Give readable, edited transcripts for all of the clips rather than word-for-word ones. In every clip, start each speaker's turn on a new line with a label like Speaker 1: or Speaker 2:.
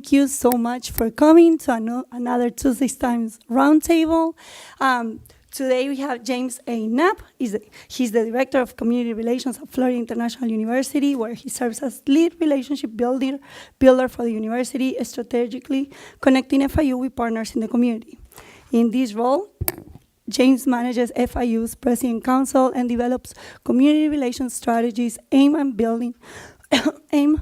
Speaker 1: thank you so much for coming to another Tuesday Times Roundtable. Today we have James A. Knapp. He's the Director of Community Relations at Florida International University, where he serves as lead relationship builder for the university, strategically connecting FIU with partners in the community. In this role, James manages FIU's President Council and develops community relations strategies aimed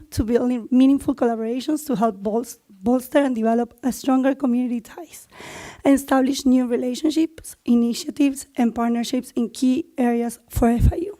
Speaker 1: to building meaningful collaborations to help bolster and develop a stronger community ties and establish new relationships, initiatives, and partnerships in key areas for FIU.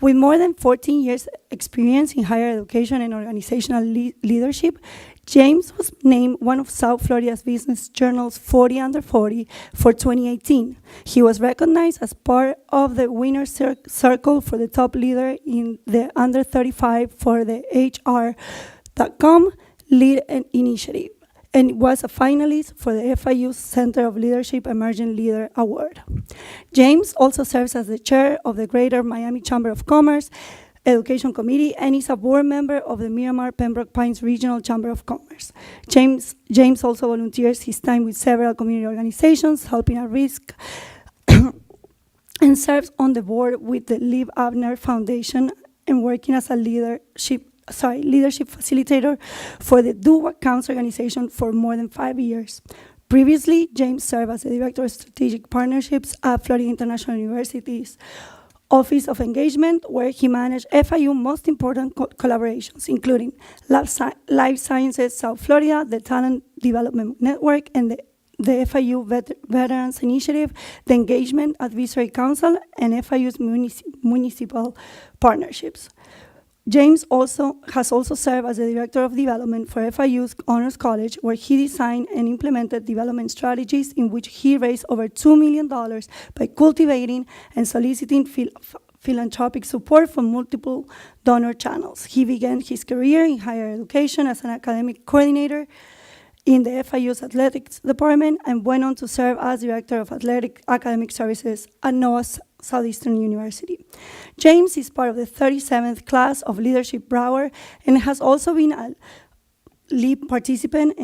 Speaker 1: With more than 14 years experience in higher education and organizational leadership, James was named one of South Florida's Business Journal's 40 Under 40 for 2018. He was recognized as part of the winner's circle for the top leader in the Under 35 for the HR.com Lead Initiative, and was a finalist for the FIU Center of Leadership Emerging Leader Award. James also serves as the chair of the Greater Miami Chamber of Commerce Education Committee and is a board member of the Miramar Pembroke Pines Regional Chamber of Commerce. James also volunteers his time with several community organizations, helping at risk, and serves on the board with the Liv Abner Foundation and working as a leadership facilitator for the Do What Counts organization for more than 5 years. Previously, James served as the Director of Strategic Partnerships at Florida International University's Office of Engagement, where he managed FIU most important collaborations, including Life Sciences South Florida, the Talent Development Network, and the FIU Veterans Initiative, the Engagement Advisory Council, and FIU's municipal partnerships. James has also served as the Director of Development for FIU's Honors College, where he designed and implemented development strategies in which he raised over $2 million by cultivating and soliciting philanthropic support from multiple donor channels. He began his career in higher education as an academic coordinator in the FIU's athletics department and went on to serve as Director of Athletic Academic Services at NOAA Southeastern University. James is part of the 37th class of Leadership Broward and has also been a lead participant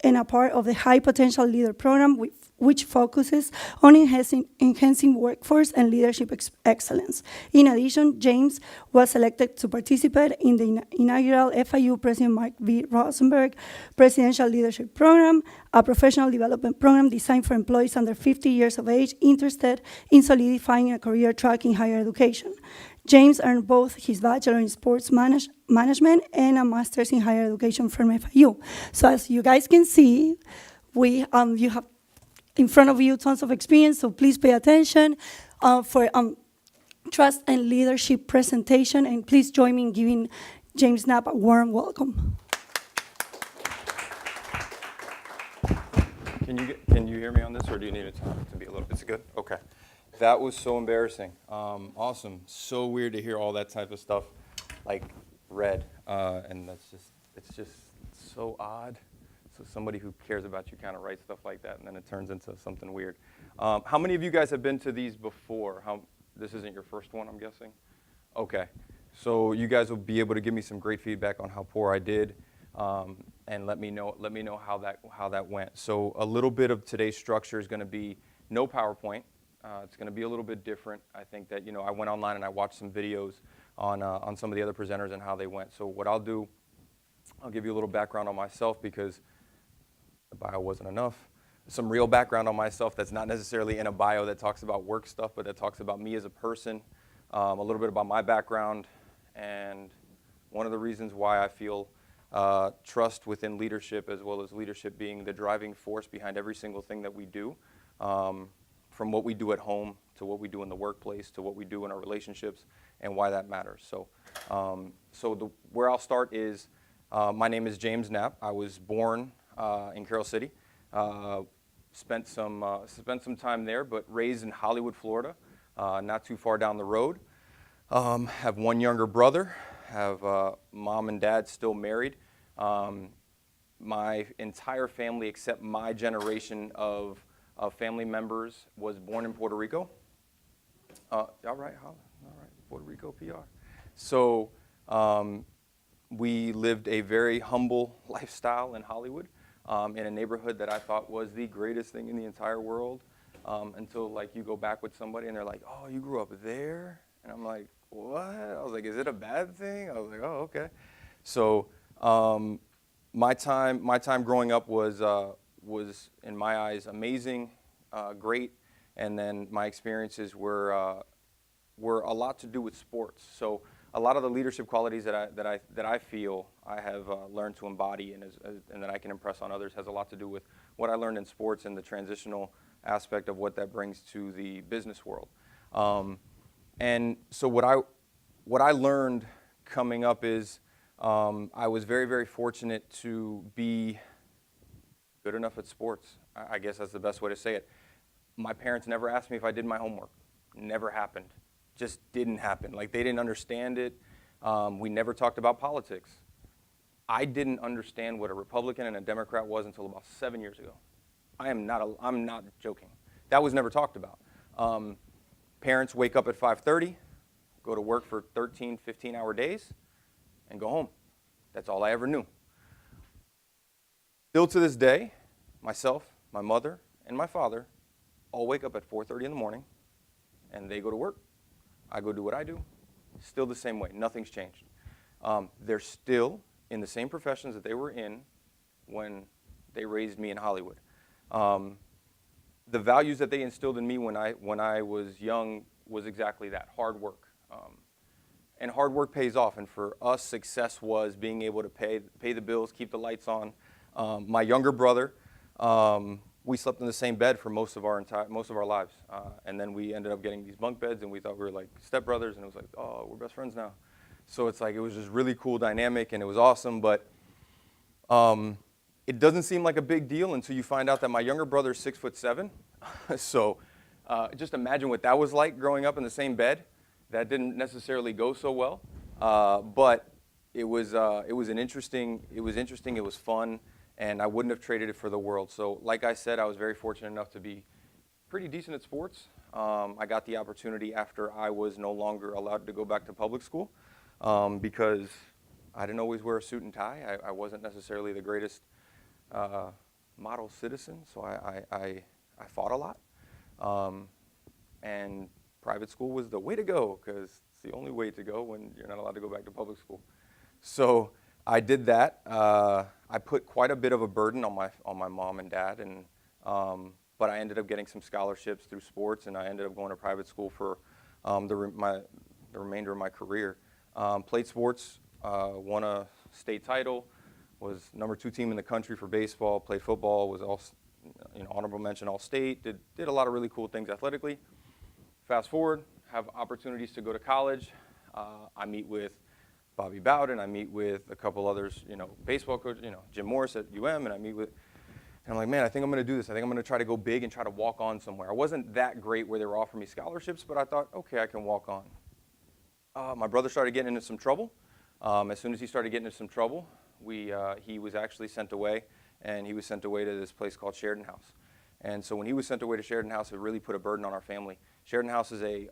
Speaker 1: and a part of the High Potential Leader Program, which focuses on enhancing workforce and leadership excellence. In addition, James was selected to participate in the inaugural FIU President Mark V. Rosenberg Presidential Leadership Program, a professional development program designed for employees under 50 years of age interested in solidifying a career track in higher education. James earned both his Bachelor in Sports Management and a Master's in Higher Education from FIU. So as you guys can see, you have in front of you tons of experience, so please pay attention for Trust and Leadership presentation, and please join me in giving James Knapp a warm welcome.
Speaker 2: Can you hear me on this, or do you need it to be a little bit? Is it good? Okay. That was so embarrassing. Awesome. So weird to hear all that type of stuff, like read, and it's just so odd. So somebody who cares about you kind of writes stuff like that, and then it turns into something weird. How many of you guys have been to these before? This isn't your first one, I'm guessing? Okay. So you guys will be able to give me some great feedback on how poor I did, and let me know how that went. So a little bit of today's structure is going to be no PowerPoint. It's going to be a little bit different. I think that, I went online and I watched some videos on some of the other presenters and how they went. So what I'll do, I'll give you a little background on myself because the bio wasn't enough. Some real background on myself that's not necessarily in a bio that talks about work stuff, but that talks about me as a person, a little bit about my background, and one of the reasons why I feel trust within leadership, as well as leadership being the driving force behind every single thing that we do. From what we do at home to what we do in the workplace to what we do in our relationships, and why that matters. So, where I'll start is, my name is James Knapp. I was born in Carroll City. Spent some time there, but raised in Hollywood, Florida, not too far down the road. Have one younger brother. Have mom and dad still married. My entire family, except my generation of family members, was born in Puerto Rico. All right, Puerto Rico PR. So we lived a very humble lifestyle in Hollywood, in a neighborhood that I thought was the greatest thing in the entire world, until like you go back with somebody and they're like, oh, you grew up there? And I'm like, what? I was like, is it a bad thing? I was like, oh, okay. So my time growing up was in my eyes amazing, great, and then my experiences were a lot to do with sports. So a lot of the leadership qualities that I feel I have learned to embody and that I can impress on others has a lot to do with what I learned in sports and the transitional aspect of what that brings to the business world. And so what I learned coming up is I was very, very fortunate to be good enough at sports. I guess that's the best way to say it. My parents never asked me if I did my homework. Never happened. Just didn't happen. Like, they didn't understand it. We never talked about politics. I didn't understand what a Republican and a Democrat was until about 7 years ago. I'm not joking. That was never talked about. Parents wake up at 5:30, go to work for 13, 15-hour days, and go home. That's all I ever knew. Still to this day, myself, my mother, and my father all wake up at 4:30 in the morning, and they go to work. I go do what I do. Still the same way. Nothing's changed. They're still in the same professions that they were in when they raised me in Hollywood. The values that they instilled in me when I was young was exactly that: hard work. And hard work pays off. And for us, success was being able to pay the bills, keep the lights on. My younger brother, we slept in the same bed for most of our lives, and then we ended up getting these bunk beds, and we thought we were like stepbrothers, and it was like, oh, we're best friends now. So it's like, it was just really cool dynamic, and it was awesome. But it doesn't seem like a big deal until you find out that my younger brother is 6'7". So just imagine what that was like growing up in the same bed. That didn't necessarily go so well, but it was interesting. It was fun, and I wouldn't have traded it for the world. So like I said, I was very fortunate enough to be pretty decent at sports. I got the opportunity after I was no longer allowed to go back to public school, because I didn't always wear a suit and tie. I wasn't necessarily the greatest model citizen, so I fought a lot. And private school was the way to go, because it's the only way to go when you're not allowed to go back to public school. So I did that. I put quite a bit of a burden on my mom and dad, and but I ended up getting some scholarships through sports, and I ended up going to private school for the remainder of my career. Played sports, won a state title, was #2 team in the country for baseball. Played football, was honorable mention All-State. Did a lot of really cool things athletically. Fast forward, have opportunities to go to college. I meet with Bobby Bowden. I meet with a couple others, baseball coach, Jim Morris at UM, and and I'm like, man, I think I'm going to do this. I think I'm going to try to go big and try to walk on somewhere. I wasn't that great where they were offering me scholarships, but I thought, okay, I can walk on. My brother started getting into some trouble. As soon as he started getting into some trouble, he was actually sent away, and he was sent away to this place called Sheridan House. And so when he was sent away to Sheridan House, it really put a burden on our family. Sheridan House is they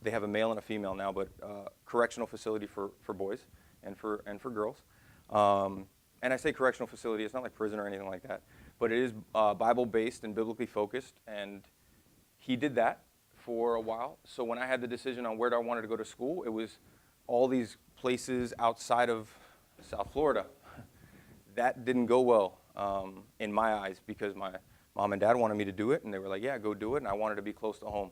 Speaker 2: have a male and a female now, but correctional facility for boys and for girls. And I say correctional facility, it's not like prison or anything like that, but it is Bible-based and biblically focused, and he did that for a while. So when I had the decision on where I wanted to go to school, it was all these places outside of South Florida. That didn't go well in my eyes, because my mom and dad wanted me to do it, and they were like, yeah, go do it, and I wanted to be close to home.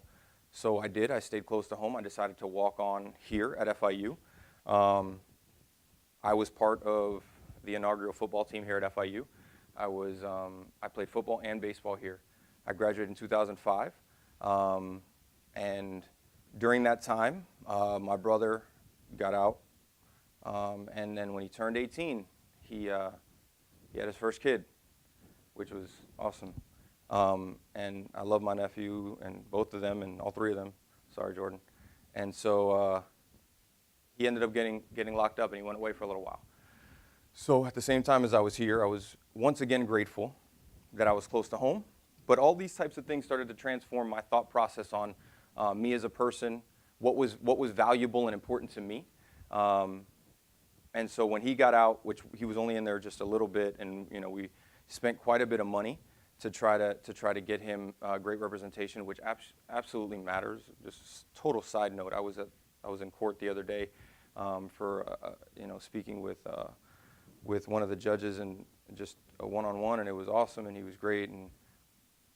Speaker 2: So I did. I stayed close to home. I decided to walk on here at FIU. I was part of the inaugural football team here at FIU. I played football and baseball here. I graduated in 2005, and during that time, my brother got out, and then when he turned 18, he had his first kid, which was awesome. And I love my nephew and both of them and all three of them. Sorry, Jordan. And so he ended up getting locked up, and he went away for a little while. So at the same time as I was here, I was once again grateful that I was close to home. But all these types of things started to transform my thought process on me as a person, what was valuable and important to me. And so when he got out, which he was only in there just a little bit, and we spent quite a bit of money to try to get him great representation, which absolutely matters. Just total side note, I was in court the other day for speaking with one of the judges and just a one-on-one, and it was awesome, and he was great. And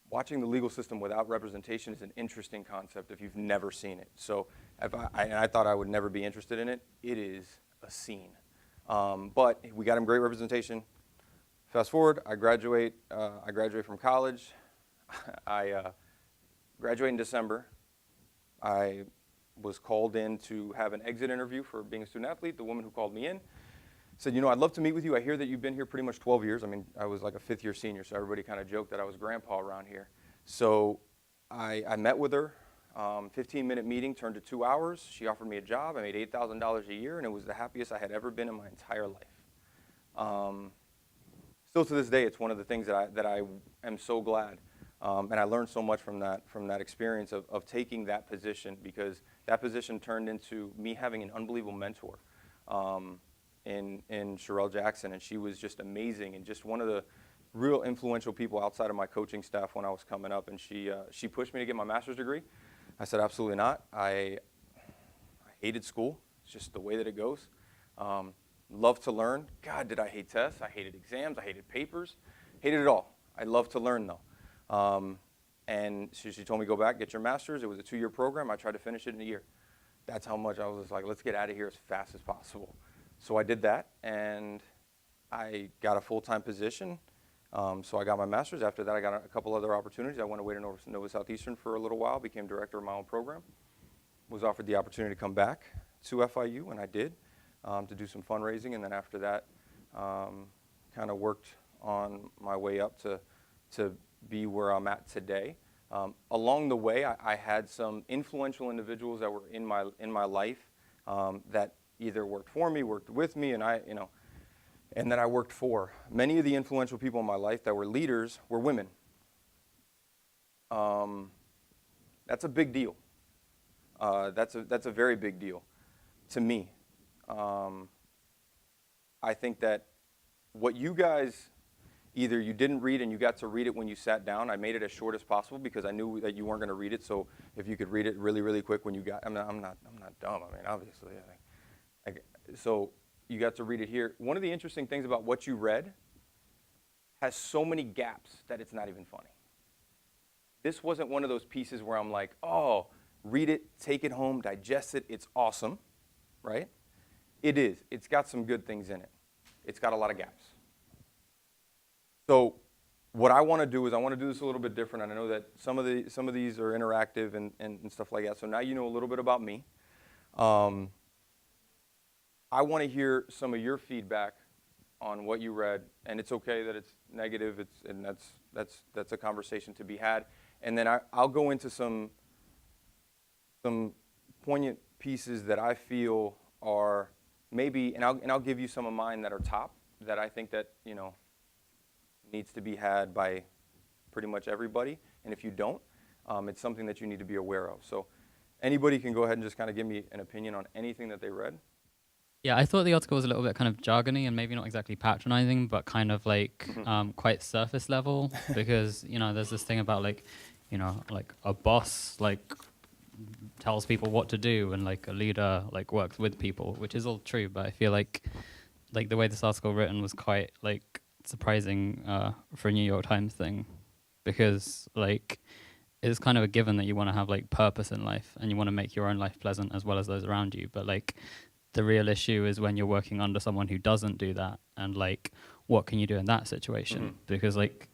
Speaker 2: watching the legal system without representation is an interesting concept if you've never seen it. So I thought I would never be interested in it. It is a scene. But we got him great representation. Fast forward, I graduate from college. I graduate in December. I was called in to have an exit interview for being a student athlete. The woman who called me in said, I'd love to meet with you. I hear that you've been here pretty much 12 years. I mean, I was like a fifth-year senior, so everybody kind of joked that I was grandpa around here. So I met with her. 15-minute meeting turned to 2 hours. She offered me a job. I made $8,000 a year, and it was the happiest I had ever been in my entire life. Still to this day, it's one of the things that I am so glad. And I learned so much from that experience of taking that position, because that position turned into me having an unbelievable mentor in Sherelle Jackson, and she was just amazing and just one of the real influential people outside of my coaching staff when I was coming up. And she pushed me to get my master's degree. I said, absolutely not. I hated school. It's just the way that it goes. Love to learn. God, did I hate tests. I hated exams. I hated papers. Hated it all. I love to learn, though. And she told me, go back, get your master's. It was a 2-year program. I tried to finish it in a year. That's how much I was like, let's get out of here as fast as possible. So I did that, and I got a full-time position. So I got my master's. After that, I got a couple other opportunities. I went away to Nova Southeastern for a little while, became director of my own program, was offered the opportunity to come back to FIU, and I did, to do some fundraising. And then after that, kind of worked on my way up to be where I'm at today. Along the way, I had some influential individuals that were in my life that either worked for me, worked with me, and and that I worked for. Many of the influential people in my life that were leaders were women. That's a big deal. That's a very big deal to me. I think that what you guys, either you didn't read and you got to read it when you sat down. I made it as short as possible because I knew that you weren't going to read it. So if you could read it really, really quick when you got, I'm not dumb. I mean, obviously, so you got to read it here. One of the interesting things about what you read has so many gaps that it's not even funny. This wasn't one of those pieces where I'm like, oh, read it, take it home, digest it, it's awesome, right? It is. It's got some good things in it. It's got a lot of gaps. So what I want to do is I want to do this a little bit different, and I know that some of these are interactive and stuff like that. So now you know a little bit about me. I want to hear some of your feedback on what you read, and it's okay that it's negative. That's a conversation to be had, and then I'll go into some poignant pieces that I feel are maybe, and I'll give you some of mine that are top that I think that needs to be had by pretty much everybody, and if you don't, it's something that you need to be aware of. So anybody can go ahead and just kind of give me an opinion on anything that they read.
Speaker 3: Yeah, I thought the article was a little bit kind of jargony and maybe not exactly patronizing, but kind of like quite surface level, because there's this thing about like a boss like tells people what to do, and like a leader like works with people, which is all true. But I feel like the way this article written was quite like surprising for a New York Times thing, because like it's kind of a given that you want to have like purpose in life and you want to make your own life pleasant as well as those around you, but like the real issue is when you're working under someone who doesn't do that, and like what can you do in that situation? Because like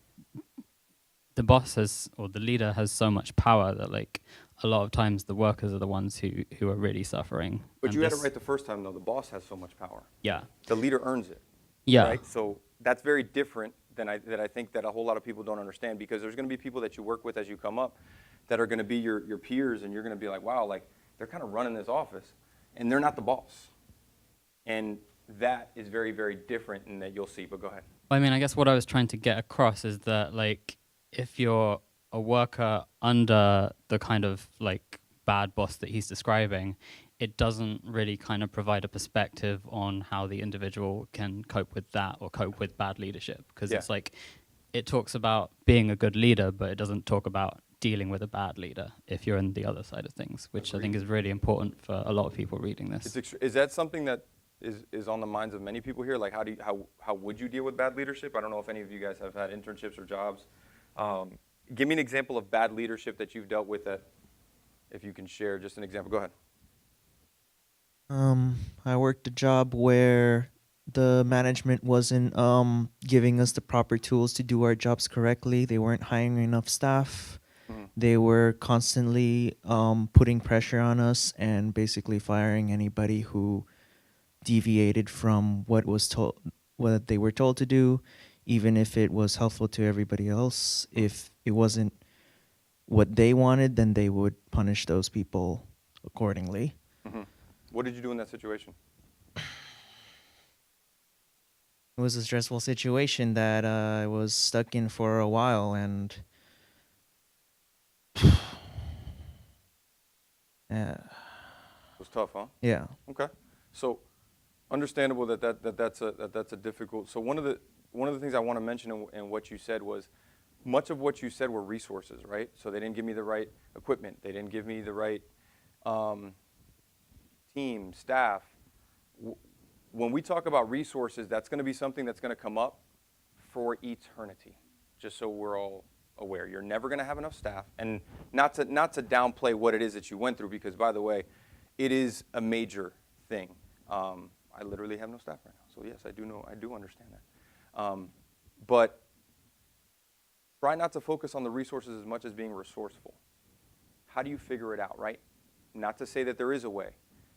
Speaker 3: the boss or the leader has so much power that like a lot of times the workers are the ones who are really suffering.
Speaker 2: But you had it right the first time though. The boss has so much power.
Speaker 3: Yeah.
Speaker 2: The leader earns it.
Speaker 3: Yeah.
Speaker 2: Right? So that's very different than I think that a whole lot of people don't understand, because there's going to be people that you work with as you come up that are going to be your peers, and you're going to be like, wow, like they're kind of running this office and they're not the boss. And that is very, very different, and that you'll see. But go ahead.
Speaker 3: I mean, I guess what I was trying to get across is that, like, if you're a worker under the kind of, like, bad boss that he's describing, it doesn't really kind of provide a perspective on how the individual can cope with that or cope with bad leadership. Because
Speaker 2: Yeah.
Speaker 3: it's like, it talks about being a good leader, but it doesn't talk about dealing with a bad leader if you're on the other side of things, which I think is really important for a lot of people reading this.
Speaker 2: Is that something that is on the minds of many people here? Like, how would you deal with bad leadership? I don't know if any of you guys have had internships or jobs. Give me an example of bad leadership that you've dealt with that, if you can share just an example. Go ahead.
Speaker 4: I worked a job where the management wasn't giving us the proper tools to do our jobs correctly. They weren't hiring enough staff.
Speaker 2: Mhm.
Speaker 4: They were constantly putting pressure on us and basically firing anybody who deviated from what they were told to do, even if it was helpful to everybody else. If it wasn't what they wanted, then they would punish those people accordingly.
Speaker 2: Mhm. What did you do in that situation?
Speaker 4: It was a stressful situation that I was stuck in for a while, and
Speaker 2: It was tough, huh?
Speaker 4: yeah.
Speaker 2: Okay. So understandable that's a difficult. So one of the things I want to mention in what you said was, much of what you said were resources, right? So they didn't give me the right equipment. They didn't give me the right team, staff. When we talk about resources, that's going to be something that's going to come up for eternity, just so we're all aware. You're never going to have enough staff. And not to downplay what it is that you went through, because, by the way, it is a major thing. I literally have no staff right now. So, yes, I do understand that. But try not to focus on the resources as much as being resourceful. How do you figure it out, right? Not to say that there is a way,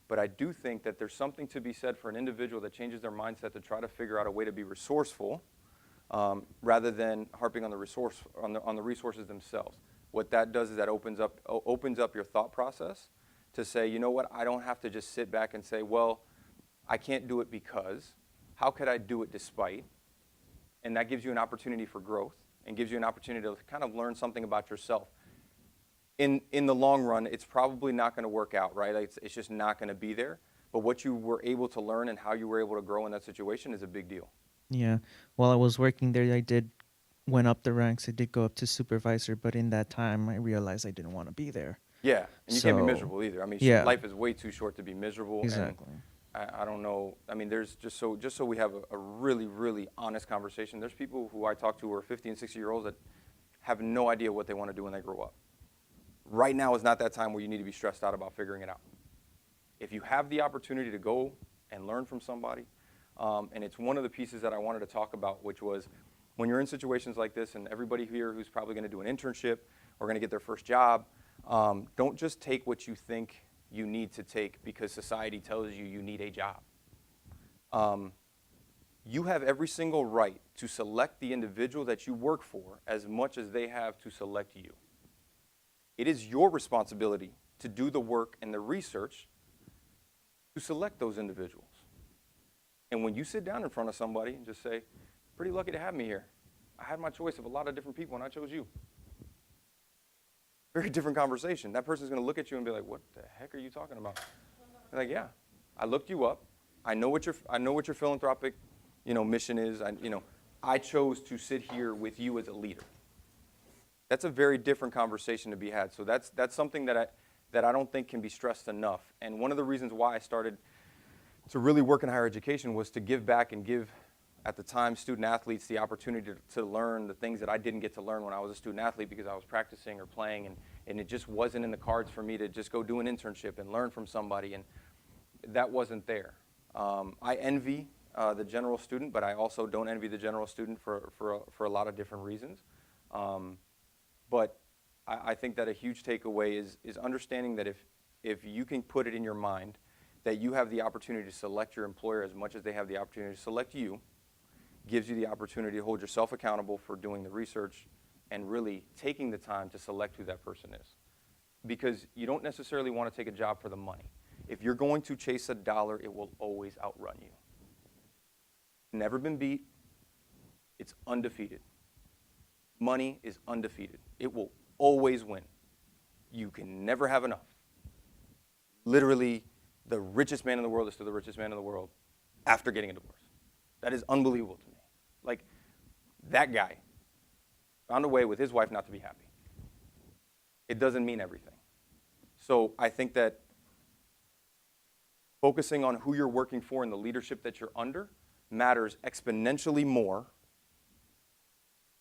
Speaker 2: but I do think that there's something to be said for an individual that changes their mindset to try to figure out a way to be resourceful, rather than harping on the resources themselves. What that does is that opens up your thought process to say, you know what, I don't have to just sit back and say, well, I can't do it because, how could I do it despite? And that gives you an opportunity for growth and gives you an opportunity to kind of learn something about yourself. In the long run, it's probably not going to work out, right? It's just not going to be there. But what you were able to learn and how you were able to grow in that situation is a big deal.
Speaker 4: Yeah. While I was working there, went up the ranks. I did go up to supervisor, but in that time, I realized I didn't want to be there.
Speaker 2: Yeah, and you can't be
Speaker 4: So,
Speaker 2: miserable either. I mean,
Speaker 4: yeah.
Speaker 2: life is way too short to be miserable.
Speaker 4: Exactly.
Speaker 2: And I don't know. I mean, there's just so we have a really, really honest conversation. There's people who I talk to who are 50 and 60-year-olds that have no idea what they want to do when they grow up. Right now is not that time where you need to be stressed out about figuring it out. If you have the opportunity to go and learn from somebody, and it's one of the pieces that I wanted to talk about, which was when you're in situations like this, and everybody here who's probably going to do an internship or going to get their first job, don't just take what you think you need to take because society tells you you need a job. You have every single right to select the individual that you work for as much as they have to select you. It is your responsibility to do the work and the research to select those individuals. And when you sit down in front of somebody and just say, pretty lucky to have me here. I had my choice of a lot of different people and I chose you. Very different conversation. That person's going to look at you and be like, what the heck are you talking about? You're like, yeah, I looked you up. I know what your philanthropic, mission is. I chose to sit here with you as a leader. That's a very different conversation to be had. So that's something that I don't think can be stressed enough. And one of the reasons why I started to really work in higher education was to give back and give, at the time, student athletes the opportunity to learn the things that I didn't get to learn when I was a student athlete because I was practicing or playing, and it just wasn't in the cards for me to just go do an internship and learn from somebody, and that wasn't there. I envy the general student, but I also don't envy the general student for a lot of different reasons. But I think that a huge takeaway is understanding that if you can put it in your mind that you have the opportunity to select your employer as much as they have the opportunity to select you, gives you the opportunity to hold yourself accountable for doing the research and really taking the time to select who that person is. Because you don't necessarily want to take a job for the money. If you're going to chase a dollar, it will always outrun you. Never been beat. It's undefeated. Money is undefeated. It will always win. You can never have enough. Literally, the richest man in the world is still the richest man in the world after getting a divorce. That is unbelievable to me. Like, that guy found a way with his wife not to be happy. It doesn't mean everything. So I think that focusing on who you're working for and the leadership that you're under matters exponentially more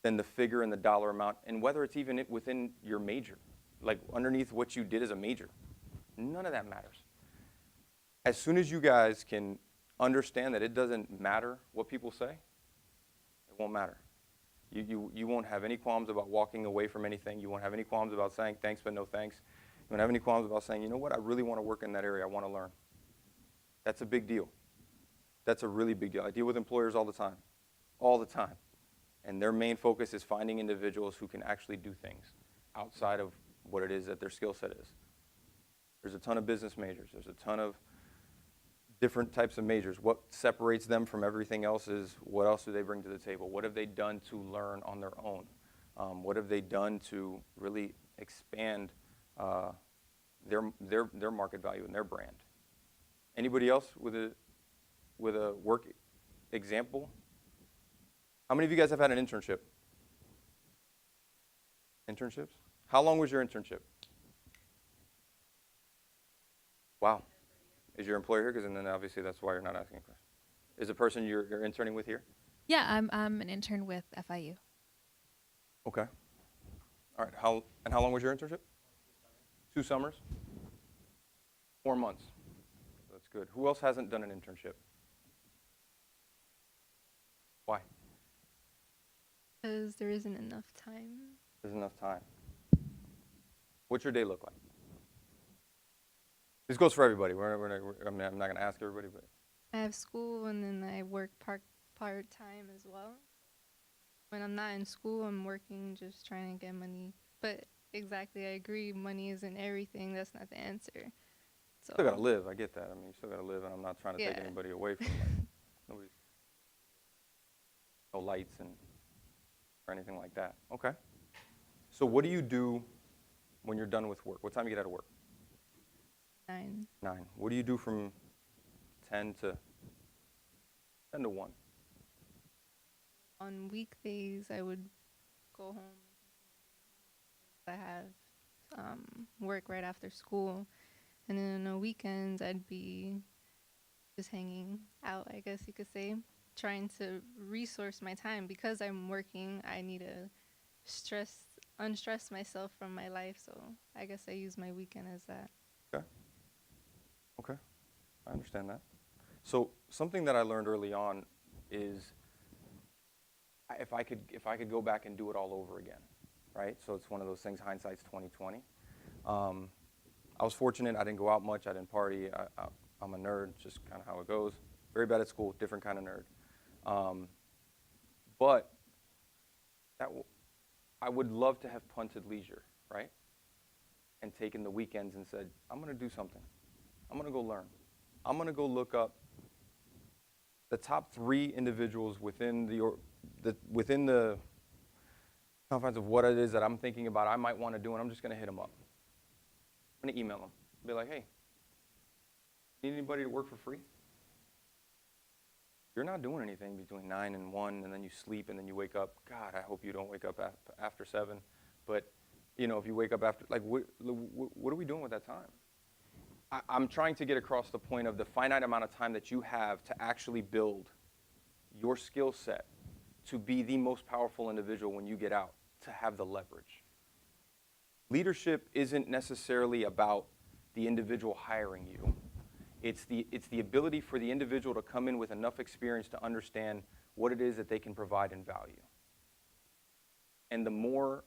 Speaker 2: than the figure and the dollar amount, and whether it's even within your major, like underneath what you did as a major. None of that matters. As soon as you guys can understand that it doesn't matter what people say, it won't matter. You won't have any qualms about walking away from anything. You won't have any qualms about saying thanks but no thanks. You won't have any qualms about saying, you know what, I really want to work in that area. I want to learn. That's a big deal. That's a really big deal. I deal with employers all the time. All the time. And their main focus is finding individuals who can actually do things outside of what it is that their skill set is. There's a ton of business majors. There's a ton of different types of majors. What separates them from everything else is what else do they bring to the table? What have they done to learn on their own? What have they done to really expand their market value and their brand? Anybody else with a work example? How many of you guys have had an internship? Internships? How long was your internship? Wow. Is your employer here? Because then obviously that's why you're not asking a question. Is the person you're interning with here?
Speaker 5: Yeah, I'm an intern with FIU.
Speaker 2: Okay. All right. How long was your internship? 2 summers? 4 months. That's good. Who else hasn't done an internship? Why?
Speaker 5: Because there isn't enough time.
Speaker 2: There's enough time. What's your day look like? This goes for everybody. I'm not going to ask everybody, but
Speaker 5: I have school and then I work part-time as well. When I'm not in school, I'm working just trying to get money. But exactly, I agree, money isn't everything. That's not the answer. So
Speaker 2: still got to live. I get that. I mean, you still got to live, and I'm not trying to take
Speaker 5: Yeah.
Speaker 2: anybody away from nobody. No lights or anything like that. Okay. So what do you do when you're done with work? What time do you get out of work?
Speaker 5: 9.
Speaker 2: 9. What do you do from 10 to 1?
Speaker 5: On weekdays, I would go home. I have work right after school. And then on the weekends, I'd be just hanging out, I guess you could say, trying to resource my time. Because I'm working, I need to unstress myself from my life. So I guess I use my weekend as that.
Speaker 2: Okay. I understand that. So something that I learned early on is if I could go back and do it all over again, right? So it's one of those things, hindsight's 20/20. I was fortunate. I didn't go out much. I didn't party. I'm a nerd, just kind of how it goes. Very bad at school, different kind of nerd. But I would love to have punted leisure, right? And taken the weekends and said, I'm going to do something. I'm going to go learn. I'm going to go look up the top 3 individuals within the confines of what it is that I'm thinking about I might want to do, and I'm just going to hit them up. I'm going to email them. Be like, hey, need anybody to work for free? You're not doing anything between 9 and 1, and then you sleep, and then you wake up. God, I hope you don't wake up after 7. But, if you wake up after, like, what are we doing with that time? I'm trying to get across the point of the finite amount of time that you have to actually build your skill set to be the most powerful individual when you get out, to have the leverage. Leadership isn't necessarily about the individual hiring you. It's the ability for the individual to come in with enough experience to understand what it is that they can provide in value. And the more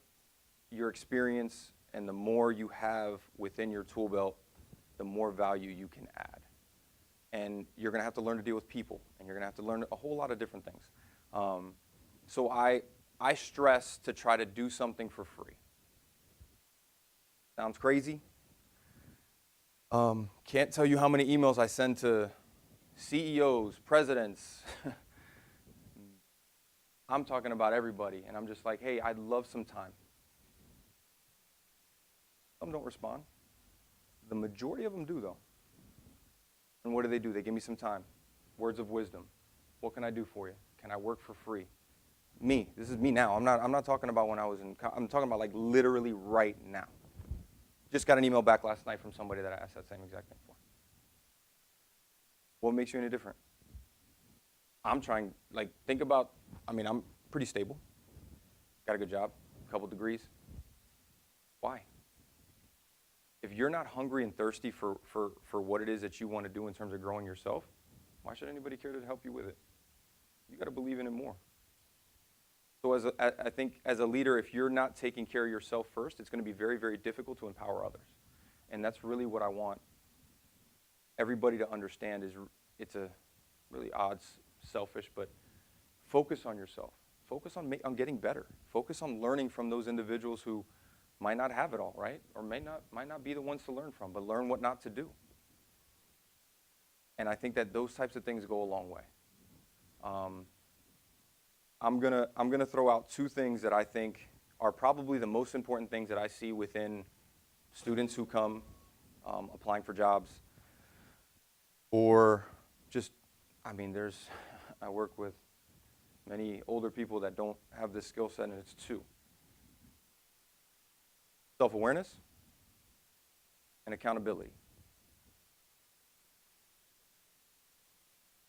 Speaker 2: your experience and the more you have within your tool belt, the more value you can add. And you're going to have to learn to deal with people, and you're going to have to learn a whole lot of different things. So I stress to try to do something for free. Sounds crazy? Can't tell you how many emails I send to CEOs, presidents. I'm talking about everybody, and I'm just like, hey, I'd love some time. Some don't respond. The majority of them do, though. And what do? They give me some time. Words of wisdom. What can I do for you? Can I work for free? Me. This is me now. I'm not talking about when I was in, I'm talking about like literally right now. Just got an email back last night from somebody that I asked that same exact thing for. What makes you any different? I'm trying, like, think about, I mean, I'm pretty stable. Got a good job, a couple degrees. Why? If you're not hungry and thirsty for what it is that you want to do in terms of growing yourself, why should anybody care to help you with it? You got to believe in it more. So I think as a leader, if you're not taking care of yourself first, it's going to be very, very difficult to empower others. And that's really what I want everybody to understand is it's a really odd, selfish, but focus on yourself. Focus on getting better. Focus on learning from those individuals who might not have it all, right? Or might not be the ones to learn from, but learn what not to do. And I think that those types of things go a long way. I'm gonna throw out two things that I think are probably the most important things that I see within students who come applying for jobs, or just, I mean, I work with many older people that don't have this skill set, and it's two. Self-awareness and accountability.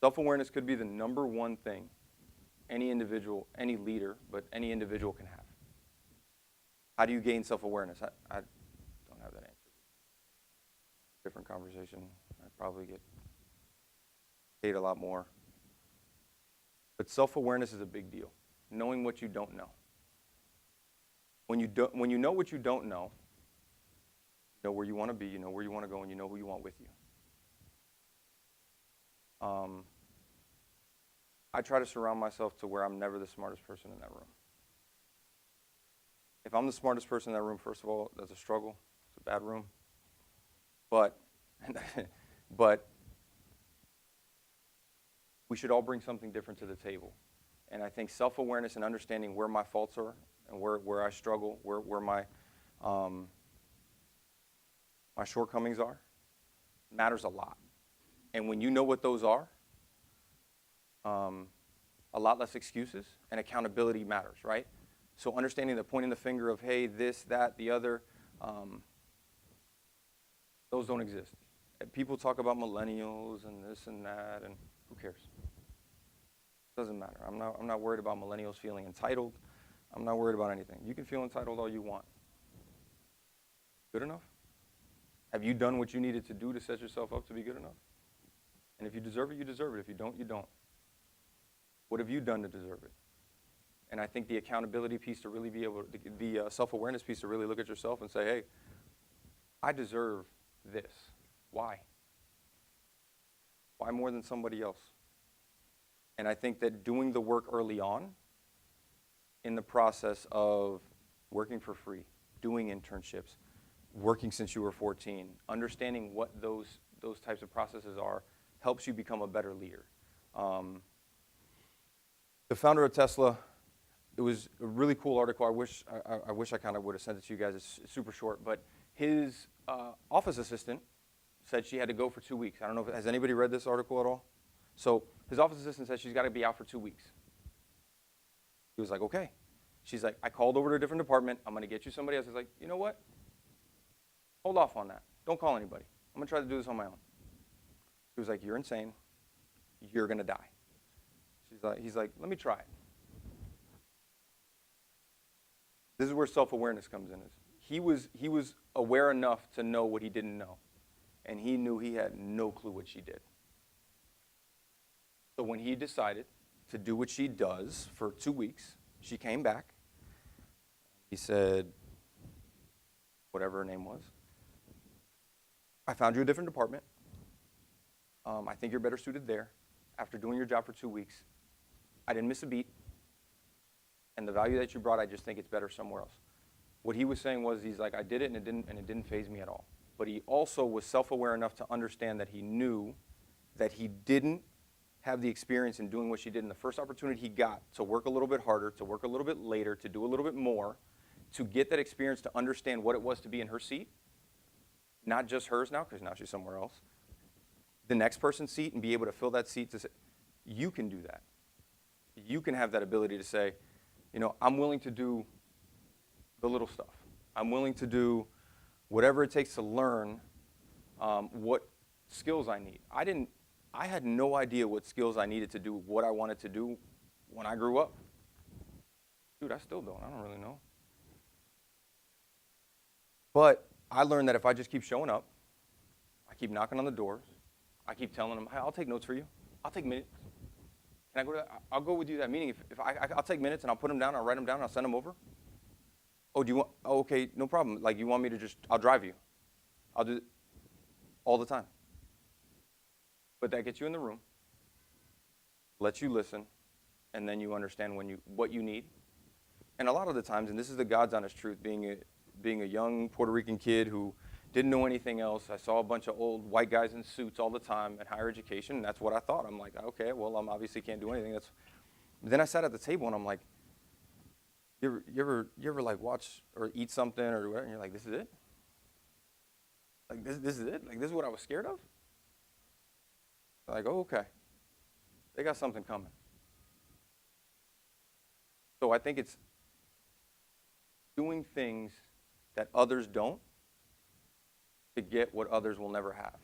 Speaker 2: Self-awareness could be the number one thing any individual, any leader, but any individual can have. How do you gain self-awareness? I don't have that answer. Different conversation. I'd probably get paid a lot more. But self-awareness is a big deal. Knowing what you don't know. When you know what you don't know, you know where you want to be, you know where you want to go, and you know who you want with you. I try to surround myself to where I'm never the smartest person in that room. If I'm the smartest person in that room, first of all, that's a struggle. It's a bad room. But we should all bring something different to the table. And I think self-awareness and understanding where my faults are and where I struggle, where my shortcomings are, matters a lot. And when you know what those are, a lot less excuses, and accountability matters, right? So understanding the pointing the finger of, hey, this, that, the other, those don't exist. People talk about millennials and this and that, and who cares? Doesn't matter. I'm not worried about millennials feeling entitled. I'm not worried about anything. You can feel entitled all you want. Good enough? Have you done what you needed to do to set yourself up to be good enough? And if you deserve it, you deserve it. If you don't, you don't. What have you done to deserve it? And I think the accountability piece to really be able to, the self-awareness piece to really look at yourself and say, hey, I deserve this. Why? Why more than somebody else? And I think that doing the work early on in the process of working for free, doing internships, working since you were 14, understanding what those types of processes are, helps you become a better leader. The founder of Tesla, it was a really cool article. I wish I kind of would have sent it to you guys. It's super short, but his office assistant said she had to go for 2 weeks. I don't know has anybody read this article at all? So his office assistant said she's got to be out for 2 weeks. He was like, okay. She's like, I called over to a different department. I'm going to get you somebody else. He's like, you know what? Hold off on that. Don't call anybody. I'm going to try to do this on my own. He was like, you're insane. You're going to die. He's like, let me try it. This is where self-awareness comes in. He was aware enough to know what he didn't know. And he knew he had no clue what she did. So when he decided to do what she does for 2 weeks, she came back. He said, whatever her name was, I found you a different department. I think you're better suited there. After doing your job for 2 weeks, I didn't miss a beat. And the value that you brought, I just think it's better somewhere else. What he was saying was, he's like, I did it, and it didn't faze me at all. But he also was self-aware enough to understand that he knew that he didn't have the experience in doing what she did in the first opportunity he got to work a little bit harder, to work a little bit later, to do a little bit more, to get that experience to understand what it was to be in her seat. Not just hers now, because now she's somewhere else. the next person's seat and be able to fill that seat to say, you can do that. You can have that ability to say, you know, I'm willing to do the little stuff. I'm willing to do whatever it takes to learn what skills I need. I had no idea what skills I needed to do, what I wanted to do when I grew up. Dude, I still don't. I don't really know. But I learned that if I just keep showing up, I keep knocking on the doors, I keep telling them, hey, I'll take notes for you. I'll take minutes. Can I go to that? I'll go with you to that meeting. If I'll take minutes and I'll put them down, I'll write them down, and I'll send them over. Oh, do you want, oh, okay, no problem. Like, you want me to just, I'll drive you. I'll do it all the time. But that gets you in the room, lets you listen, and then you understand what you need. And a lot of the times, and this is the God's honest truth, being a young Puerto Rican kid who didn't know anything else, I saw a bunch of old white guys in suits all the time at higher education, and that's what I thought. I'm like, okay, well, I obviously can't do anything. Then I sat at the table, and I'm like, you ever like watch or eat something or whatever, and you're like, this is it? Like, this is it? Like, this is what I was scared of? Like, oh, okay. They got something coming. So I think it's doing things that others don't to get what others will never have.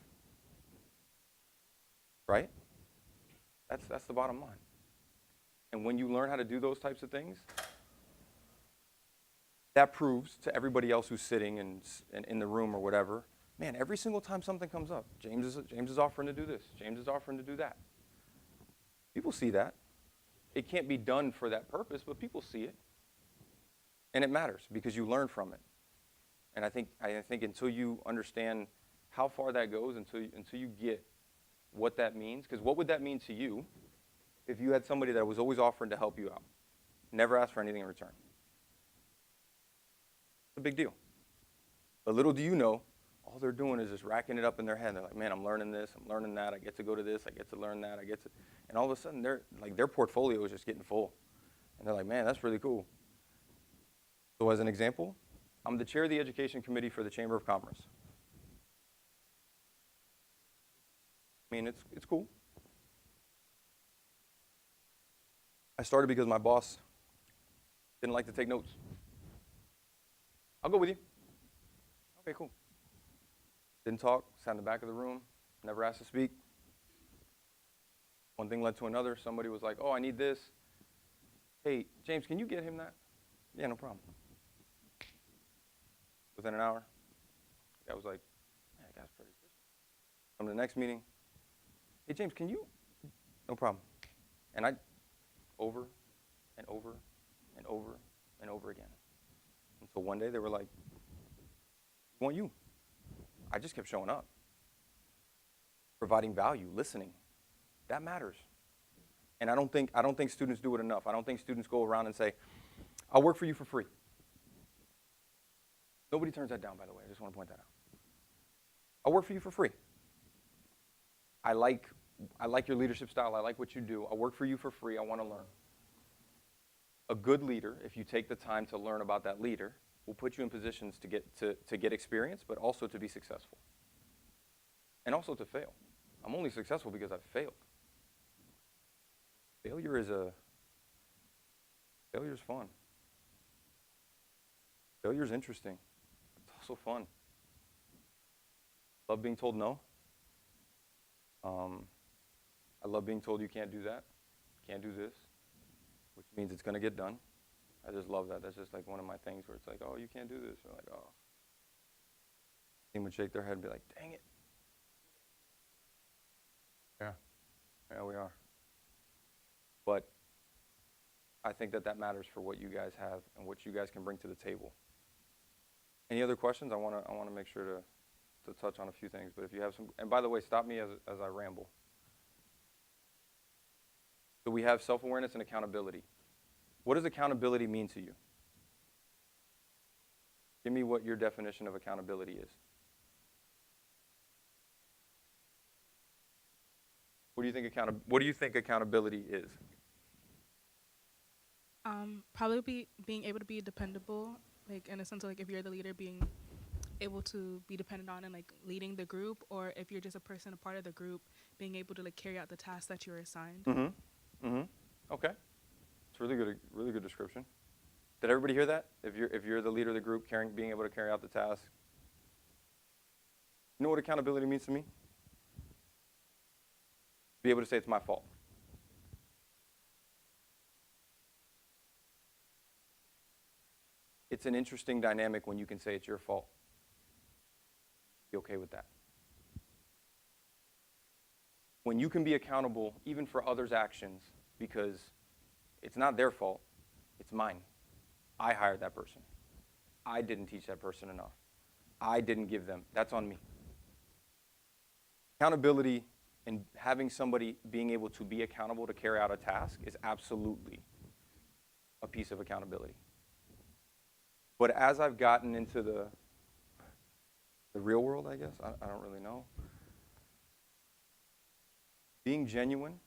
Speaker 2: Right? That's the bottom line. And when you learn how to do those types of things, that proves to everybody else who's sitting and in the room or whatever, man, every single time something comes up, James is offering to do this. James is offering to do that. People see that. It can't be done for that purpose, but people see it. And it matters because you learn from it. And I think until you understand how far that goes, until you get what that means, because what would that mean to you if you had somebody that was always offering to help you out, never asked for anything in return? It's a big deal. But little do you know, all they're doing is just racking it up in their head. They're like, man, I'm learning this, I'm learning that, I get to go to this, I get to learn that, and all of a sudden their portfolio is just getting full. And they're like, man, that's really cool. So as an example, I'm the chair of the education committee for the Chamber of Commerce. I mean, it's cool. I started because my boss didn't like to take notes. I'll go with you. Okay, cool. Didn't talk, sat in the back of the room, never asked to speak. One thing led to another. Somebody was like, oh, I need this. Hey, James, can you get him that? Yeah, no problem. Within an hour, I was like, man, that guy's pretty efficient. Come to the next meeting. Hey, James, can you? No problem. And I, over and over and over and over again. And so one day they were like, we want you. I just kept showing up. Providing value, listening. That matters. And I don't think students do it enough. I don't think students go around and say, I'll work for you for free. Nobody turns that down, by the way. I just want to point that out. I'll work for you for free. I like your leadership style. I like what you do. I'll work for you for free. I want to learn. A good leader, if you take the time to learn about that leader, will put you in positions to get experience, but also to be successful. And also to fail. I'm only successful because I've failed. Failure is fun. Failure is interesting. It's also fun. Love being told no. I love being told you can't do that, can't do this, which means it's going to get done. I just love that. That's just like one of my things where it's like, oh, you can't do this. Or like, oh. Team would shake their head and be like, dang it. Yeah, we are. But I think that matters for what you guys have and what you guys can bring to the table. Any other questions? I want to make sure to touch on a few things. But if you have some, and by the way, stop me as I ramble. So we have self-awareness and accountability. What does accountability mean to you? Give me what your definition of accountability is. What do you think accountability is?
Speaker 6: Probably being able to be dependable, like in a sense of like if you're the leader, being able to be dependent on and like leading the group, or if you're just a person, a part of the group, being able to like carry out the tasks that you're assigned.
Speaker 2: Okay. It's really good description. Did everybody hear that? If you're the leader of the group, being able to carry out the task. You know what accountability means to me? Be able to say it's my fault. It's an interesting dynamic when you can say it's your fault. Be okay with that. When you can be accountable even for others' actions because it's not their fault, it's mine. I hired that person. I didn't teach that person enough. I didn't give them. That's on me. Accountability and having somebody being able to be accountable to carry out a task is absolutely a piece of accountability. But as I've gotten into the real world, I guess, I don't really know, being genuine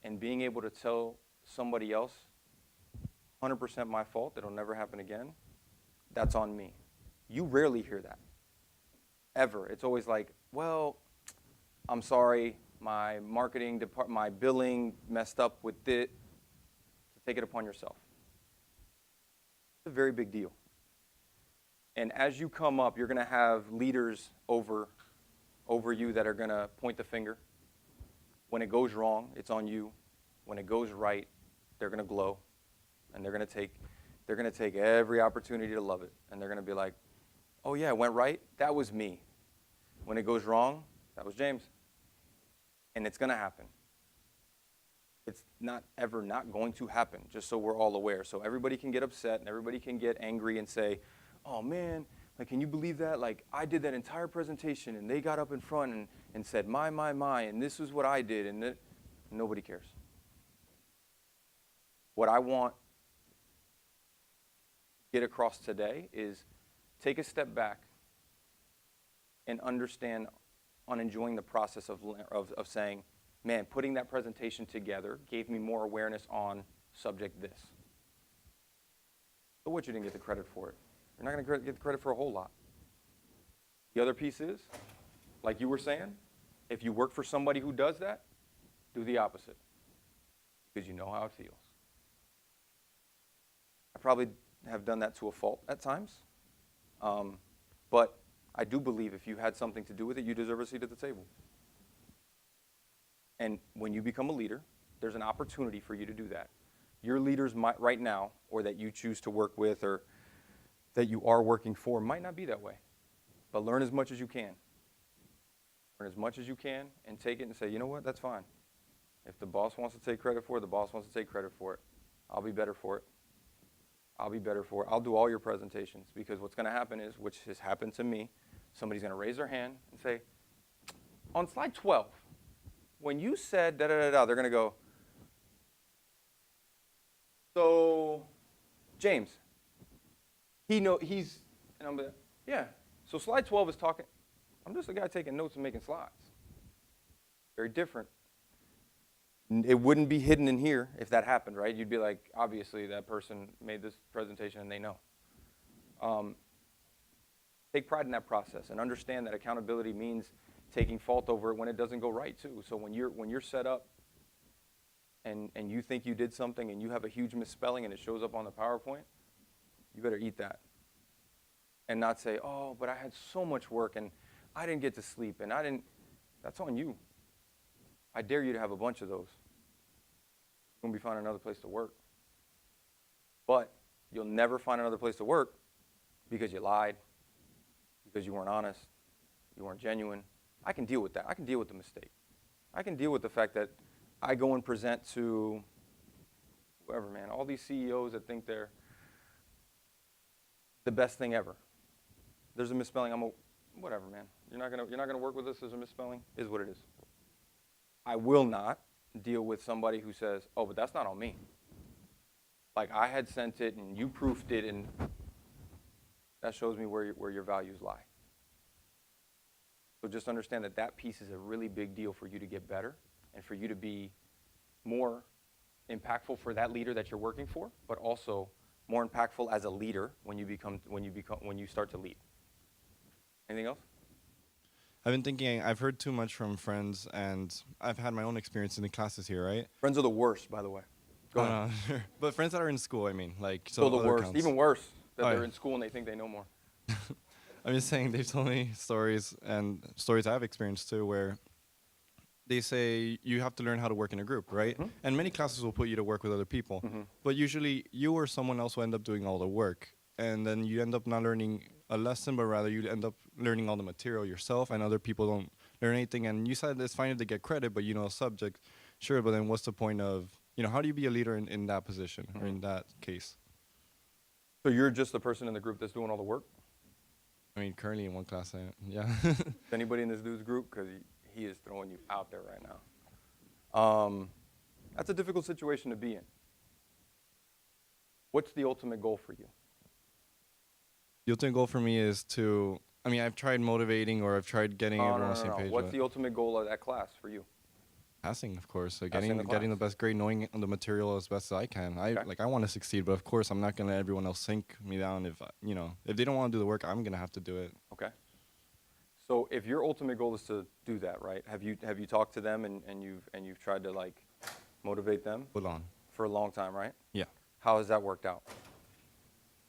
Speaker 2: and being able to tell somebody else, 100% my fault, it'll never happen again, that's on me. You rarely hear that, ever. It's always like, well, I'm sorry, my marketing department, my billing messed up with it. Take it upon yourself. It's a very big deal. And as you come up, you're going to have leaders over you that are going to point the finger. When it goes wrong, it's on you. When it goes right, they're going to glow, and they're going to take every opportunity to love it. And they're going to be like, oh yeah, it went right? That was me. When it goes wrong, that was James. And it's going to happen. It's not ever not going to happen, just so we're all aware. So everybody can get upset and everybody can get angry and say, oh man, like, can you believe that? Like, I did that entire presentation and they got up in front and said, my, and this is what I did, and nobody cares. What I want to get across today is take a step back and understand on enjoying the process of saying, man, putting that presentation together gave me more awareness on subject this. So what, you didn't get the credit for it? You're not going to get the credit for a whole lot. The other piece is, like you were saying, if you work for somebody who does that, do the opposite, because you know how it feels. I probably have done that to a fault at times, but I do believe if you had something to do with it, you deserve a seat at the table. And when you become a leader, there's an opportunity for you to do that. Your leaders might right now, or that you choose to work with, or that you are working for, might not be that way. But learn as much as you can. Learn as much as you can and take it and say, you know what, that's fine. If the boss wants to take credit for it, the boss wants to take credit for it. I'll be better for it. I'll be better for it. I'll do all your presentations, because what's going to happen is, which has happened to me, somebody's going to raise their hand and say, on slide 12, when you said da-da-da-da, they're going to go, so, James, and I'm like, yeah, so slide 12 is talking, I'm just a guy taking notes and making slides. Very different. It wouldn't be hidden in here if that happened, right? You'd be like, obviously that person made this presentation and they know. Take pride in that process and understand that accountability means taking fault over it when it doesn't go right too. So when you're set up and you think you did something and you have a huge misspelling and it shows up on the PowerPoint, you better eat that. And not say, oh, but I had so much work and I didn't get to sleep and that's on you. I dare you to have a bunch of those. You're going to be finding another place to work. But you'll never find another place to work because you lied, because you weren't honest, you weren't genuine. I can deal with that. I can deal with the mistake. I can deal with the fact that I go and present to whoever, man, all these CEOs that think they're the best thing ever. There's a misspelling. Whatever, man. You're not gonna work with us. There's a misspelling. Is what it is. I will not deal with somebody who says, oh, but that's not on me. Like, I had sent it and you proofed it, and that shows me where your values lie. So just understand that piece is a really big deal for you to get better and for you to be more impactful for that leader that you're working for, but also more impactful as a leader when you start to lead. Anything else?
Speaker 7: I've been thinking, I've heard too much from friends, and I've had my own experience in the classes here, right?
Speaker 2: Friends are the worst, by the way. Go ahead.
Speaker 7: Sure. But friends that are in school, I mean, like, so
Speaker 2: So the
Speaker 7: other
Speaker 2: worst,
Speaker 7: counts.
Speaker 2: even worse, that
Speaker 7: Oh,
Speaker 2: they're
Speaker 7: yeah.
Speaker 2: in school and they think they know more.
Speaker 7: I'm just saying, they've told me stories, and stories I've experienced too, where they say you have to learn how to work in a group, right?
Speaker 2: Mhm.
Speaker 7: And many classes will put you to work with other people.
Speaker 2: Mhm.
Speaker 7: But usually you or someone else will end up doing all the work. And then you end up not learning a lesson, but rather you end up learning all the material yourself, and other people don't learn anything. And you said it's fine to get credit, but you know a subject. Sure, but then what's the point of, how do you be a leader in that position or in that case?
Speaker 2: So you're just the person in the group that's doing all the work?
Speaker 7: I mean, currently in one class, yeah.
Speaker 2: Is anybody in this dude's group? Because he is throwing you out there right now. That's a difficult situation to be in. What's the ultimate goal for you?
Speaker 7: The ultimate goal for me is to, I've tried motivating, or I've tried getting everyone on the same page.
Speaker 2: What's
Speaker 7: but
Speaker 2: the ultimate goal of that class for you?
Speaker 7: passing, of course. Like
Speaker 2: Passing the
Speaker 7: getting the
Speaker 2: class.
Speaker 7: best grade, knowing the material as best as I can.
Speaker 2: Okay.
Speaker 7: I want to succeed, but of course I'm not going to let everyone else sink me down. If they don't want to do the work, I'm going to have to do it.
Speaker 2: Okay. So if your ultimate goal is to do that, right? Have you talked to them and you've tried to like motivate them
Speaker 7: Hold on.
Speaker 2: for a long time, right?
Speaker 7: Yeah.
Speaker 2: How has that worked out?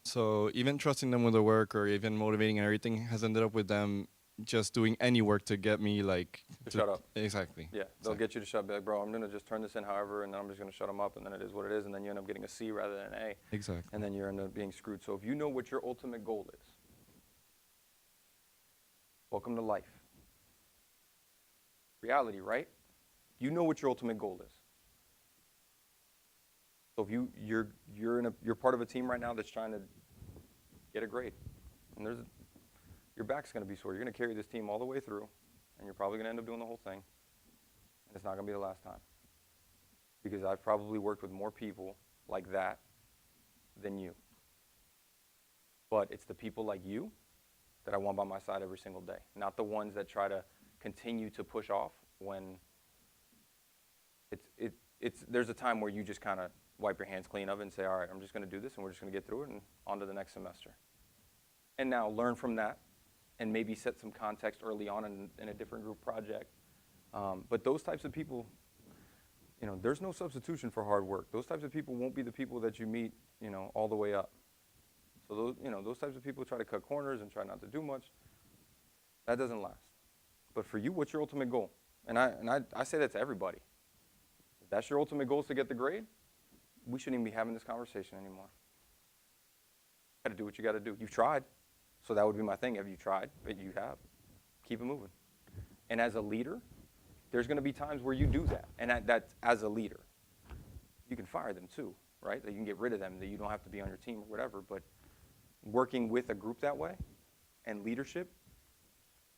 Speaker 7: So even trusting them with the work, or even motivating and everything, has ended up with them just doing any work to get me
Speaker 2: To shut up.
Speaker 7: Exactly.
Speaker 2: Yeah, they'll get you to shut. Be like, bro, I'm gonna just turn this in, however, and then I'm just gonna shut them up, and then it is what it is, and then you end up getting a C rather than an A,
Speaker 7: Exactly.
Speaker 2: and then you end up being screwed. So if you know what your ultimate goal is, welcome to life. Reality, right? You know what your ultimate goal is. So if you're part of a team right now that's trying to get a grade, and your back's going to be sore. You're going to carry this team all the way through, and you're probably going to end up doing the whole thing, and it's not going to be the last time. Because I've probably worked with more people like that than you. But it's the people like you that I want by my side every single day, not the ones that try to continue to push off when there's a time where you just kind of wipe your hands clean of it and say, all right, I'm just going to do this, and we're just going to get through it and on to the next semester. And now learn from that, and maybe set some context early on in a different group project. But those types of people, there's no substitution for hard work. Those types of people won't be the people that you meet, all the way up. So those types of people try to cut corners and try not to do much. That doesn't last. But for you, what's your ultimate goal? And I say that to everybody. If that's your ultimate goal, is to get the grade, we shouldn't even be having this conversation anymore. You got to do what you got to do. You've tried. So that would be my thing. Have you tried? But you have. Keep it moving. And as a leader, there's going to be times where you do that. And that's as a leader. You can fire them too, right? That you can get rid of them, that you don't have to be on your team or whatever. But working with a group that way and leadership,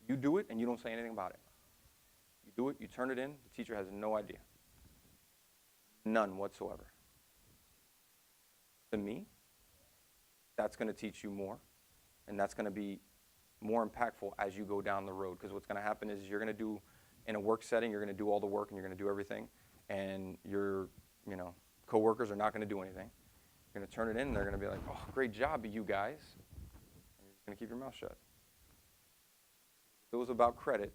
Speaker 2: you do it and you don't say anything about it. You do it, you turn it in, the teacher has no idea. None whatsoever. To me, that's going to teach you more. And that's going to be more impactful as you go down the road. Because what's going to happen is you're going to do, in a work setting, you're going to do all the work and you're going to do everything. And your coworkers are not going to do anything. You're going to turn it in and they're going to be like, oh, great job, you guys. And you're just going to keep your mouth shut. If it was about credit,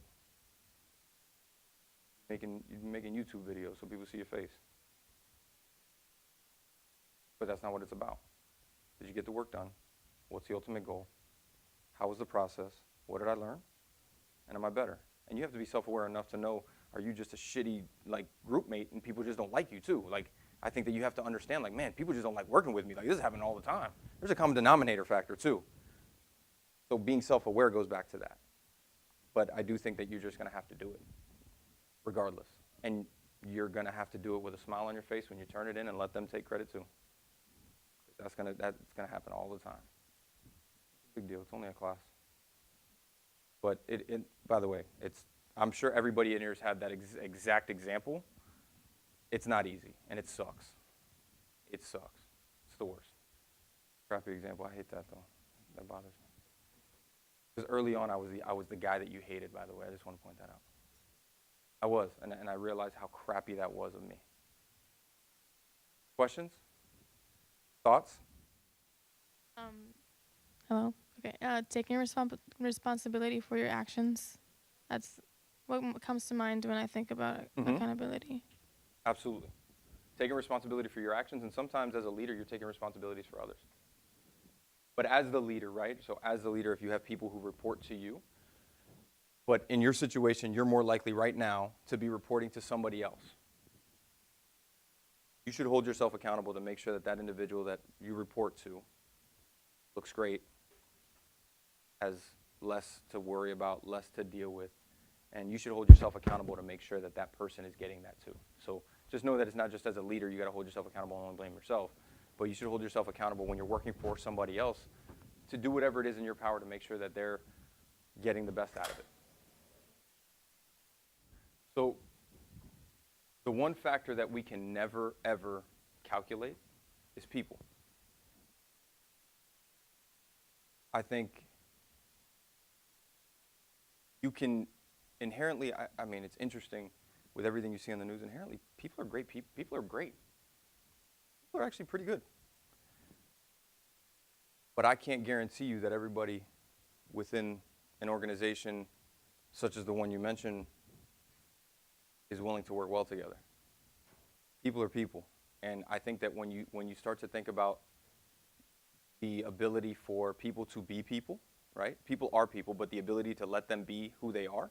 Speaker 2: you're making YouTube videos so people see your face. But that's not what it's about. Did you get the work done? What's the ultimate goal? How was the process? What did I learn? And am I better? And you have to be self-aware enough to know, are you just a shitty group mate and people just don't like you too? I think that you have to understand, man, people just don't like working with me. This is happening all the time. There's a common denominator factor too. So being self-aware goes back to that. But I do think that you're just going to have to do it regardless. And you're going to have to do it with a smile on your face when you turn it in and let them take credit too. That's going to happen all the time. Big deal. It's only a class. But by the way, I'm sure everybody in here has had that exact example. It's not easy, and it sucks. It sucks. It's the worst. Crappy example. I hate that though. That bothers me. Because early on, I was the guy that you hated. By the way, I just want to point that out. I was, and I realized how crappy that was of me. Questions? Thoughts?
Speaker 5: Hello.
Speaker 8: Okay, taking responsibility for your actions. That's what comes to mind when I think about accountability.
Speaker 2: Absolutely. Taking responsibility for your actions, and sometimes as a leader, you're taking responsibilities for others. But as the leader, right? So as the leader, if you have people who report to you, but in your situation, you're more likely right now to be reporting to somebody else. You should hold yourself accountable to make sure that that individual that you report to looks great, has less to worry about, less to deal with, and you should hold yourself accountable to make sure that that person is getting that too. So just know that it's not just as a leader, you got to hold yourself accountable and only blame yourself, but you should hold yourself accountable when you're working for somebody else to do whatever it is in your power to make sure that they're getting the best out of it. So the one factor that we can never, ever calculate is people. I think you can inherently, I mean, it's interesting with everything you see on the news, inherently, people are great people. People are great. People are actually pretty good. But I can't guarantee you that everybody within an organization such as the one you mentioned is willing to work well together. People are people. And I think that when you start to think about the ability for people to be people, right? People are people, but the ability to let them be who they are,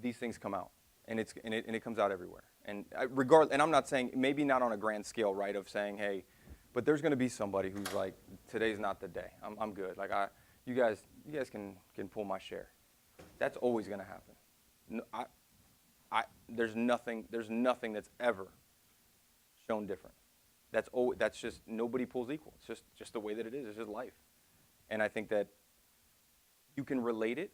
Speaker 2: these things come out. And it comes out everywhere. And and I'm not saying, maybe not on a grand scale, right, of saying, hey, but there's going to be somebody who's like, today's not the day. I'm good. Like you guys can pull my share. That's always going to happen. No, there's nothing that's ever shown different. That's just, nobody pulls equal. It's just the way that it is. It's just life. And I think that you can relate it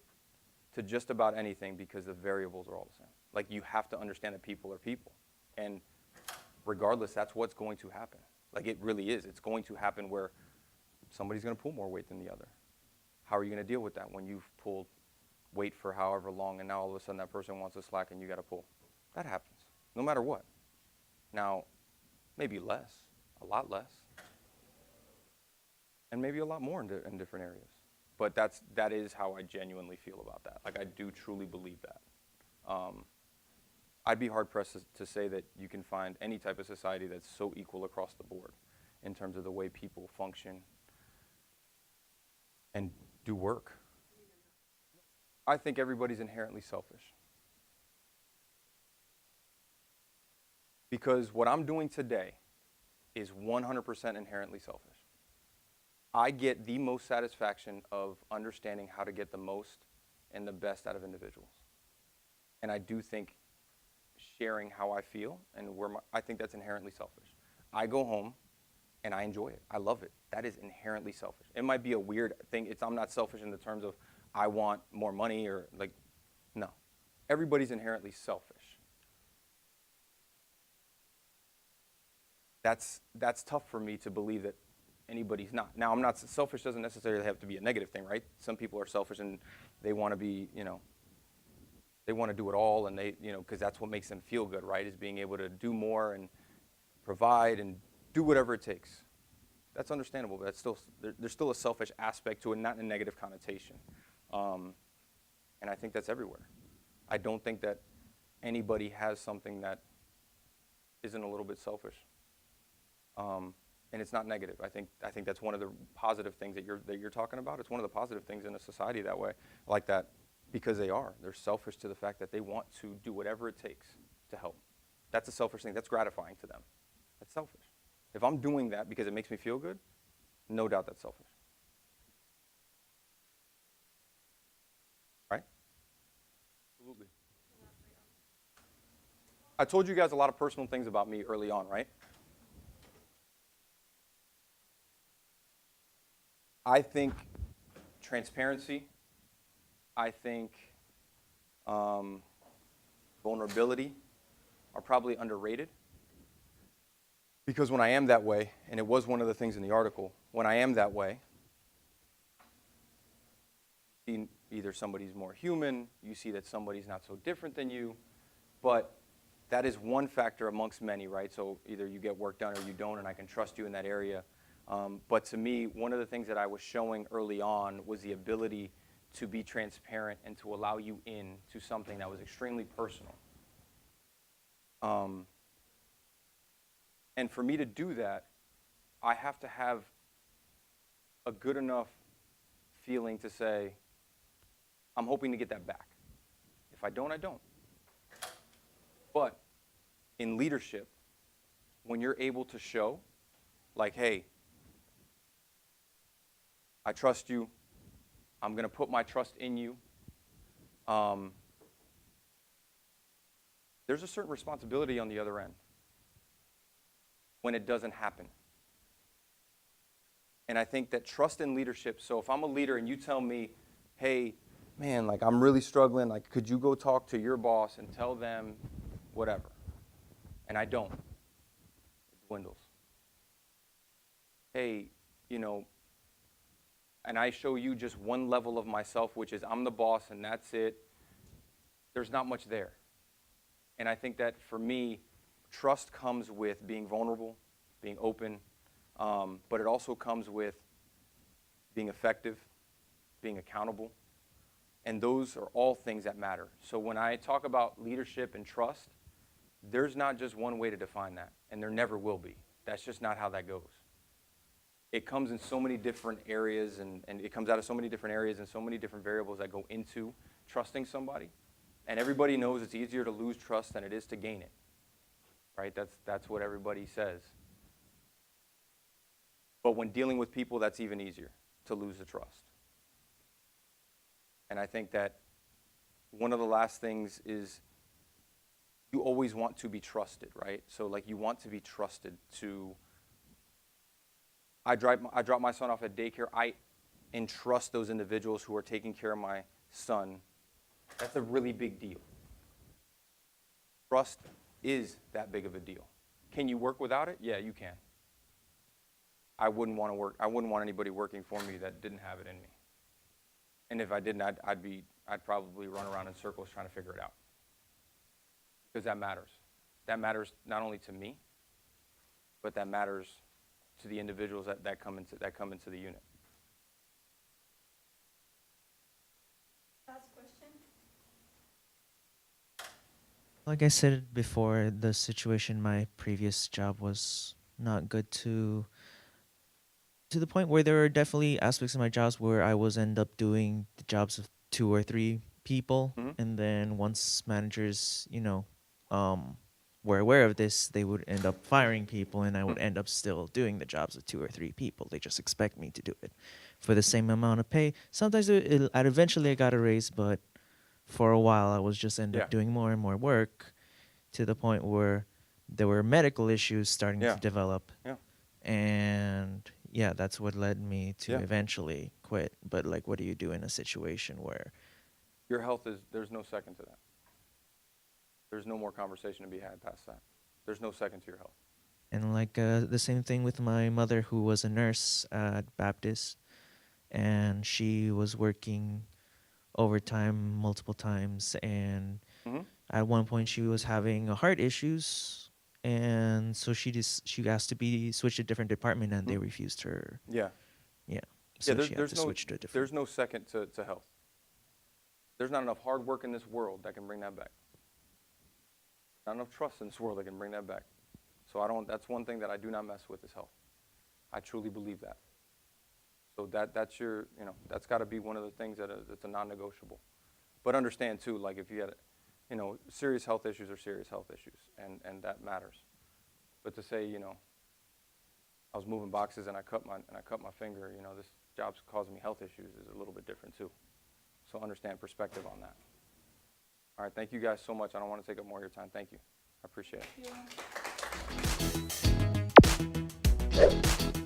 Speaker 2: to just about anything because the variables are all the same. Like, you have to understand that people are people. And regardless, that's what's going to happen. Like, it really is. It's going to happen where somebody's going to pull more weight than the other. How are you going to deal with that when you've pulled weight for however long and now all of a sudden that person wants to slack and you got to pull? That happens, no matter what. Now, maybe less, a lot less, and maybe a lot more in different areas. But that is how I genuinely feel about that. Like, I do truly believe that. I'd be hard-pressed to say that you can find any type of society that's so equal across the board in terms of the way people function and do work. I think everybody's inherently selfish. Because what I'm doing today is 100% inherently selfish. I get the most satisfaction of understanding how to get the most and the best out of individuals. And I do think sharing how I feel and I think that's inherently selfish. I go home and I enjoy it. I love it. That is inherently selfish. It might be a weird thing. I'm not selfish in the terms of I want more money or like, no. Everybody's inherently selfish. That's tough for me to believe that anybody's not. Now, I'm not, selfish doesn't necessarily have to be a negative thing, right? Some people are selfish and they want to be, they want to do it all and because that's what makes them feel good, right? Is being able to do more and provide and do whatever it takes. That's understandable, but there's still a selfish aspect to it, not in a negative connotation. And I think that's everywhere. I don't think that anybody has something that isn't a little bit selfish. And it's not negative. I think that's one of the positive things that you're talking about. It's one of the positive things in a society that way, like that, because they're selfish to the fact that they want to do whatever it takes to help. That's a selfish thing. That's gratifying to them. That's selfish. If I'm doing that because it makes me feel good, no doubt that's selfish. Right? Absolutely. I told you guys a lot of personal things about me early on, right? I think transparency, I think vulnerability are probably underrated. Because when I am that way, and it was one of the things in the article, when I am that way, either somebody's more human, you see that somebody's not so different than you, but that is one factor amongst many, right? So either you get work done or you don't, and I can trust you in that area. But to me, one of the things that I was showing early on was the ability to be transparent and to allow you in to something that was extremely personal. And for me to do that, I have to have a good enough feeling to say, I'm hoping to get that back. If I don't, I don't. But in leadership, when you're able to show, like, hey, I trust you, I'm going to put my trust in you, there's a certain responsibility on the other end when it doesn't happen. And I think that trust in leadership, so if I'm a leader and you tell me, hey, man, like I'm really struggling, like could you go talk to your boss and tell them whatever? And I don't. It dwindles. Hey, you know, and I show you just one level of myself, which is I'm the boss and that's it. There's not much there. And I think that for me, trust comes with being vulnerable, being open, but it also comes with being effective, being accountable. And those are all things that matter. So when I talk about leadership and trust, there's not just one way to define that, and there never will be. That's just not how that goes. It comes in so many different areas, and it comes out of so many different areas and so many different variables that go into trusting somebody. And everybody knows it's easier to lose trust than it is to gain it, right? That's what everybody says. But when dealing with people, that's even easier to lose the trust. And I think that one of the last things is you always want to be trusted, right? So like you want to be trusted to, I drop my son off at daycare. I entrust those individuals who are taking care of my son. That's a really big deal. Trust is that big of a deal. Can you work without it? Yeah, you can. I wouldn't want anybody working for me that didn't have it in me. And if I didn't, I'd probably run around in circles trying to figure it out. Because that matters. That matters not only to me, but that matters to the individuals that come into the unit.
Speaker 1: Last question.
Speaker 4: Like I said before, the situation in my previous job was not good to the point where there are definitely aspects of my jobs where I was end up doing the jobs of 2 or 3 people.
Speaker 2: Mm-hmm.
Speaker 4: And then once managers, were aware of this, they would end up firing people, and I would end up still doing the jobs of 2 or 3 people. They just expect me to do it for the same amount of pay. Sometimes eventually I got a raise, but for a while I was just end up doing more and more work to the point where there were medical issues starting to develop.
Speaker 2: Yeah.
Speaker 4: And yeah, that's what led me to eventually quit. But like, what do you do in a situation where
Speaker 2: Your health there's no second to that. There's no more conversation to be had past that. There's no second to your health.
Speaker 4: And like the same thing with my mother, who was a nurse at Baptist, and she was working overtime multiple times, and at one point she was having heart issues, and so she asked to be switched to a different department, and they refused her.
Speaker 2: Yeah.
Speaker 4: Yeah. So
Speaker 2: there's
Speaker 4: she had to switch to a different.
Speaker 2: There's no second to health. There's not enough hard work in this world that can bring that back. Not enough trust in this world that can bring that back. So that's one thing that I do not mess with is health. I truly believe that. So that's that's got to be one of the things that's a non-negotiable. But understand too, like if you had, serious health issues are serious health issues, and that matters. But to say, I was moving boxes and I cut my finger, this job's causing me health issues is a little bit different too. So understand perspective on that. All right, thank you guys so much. I don't want to take up more of your time. Thank you. I appreciate it.
Speaker 1: Yeah.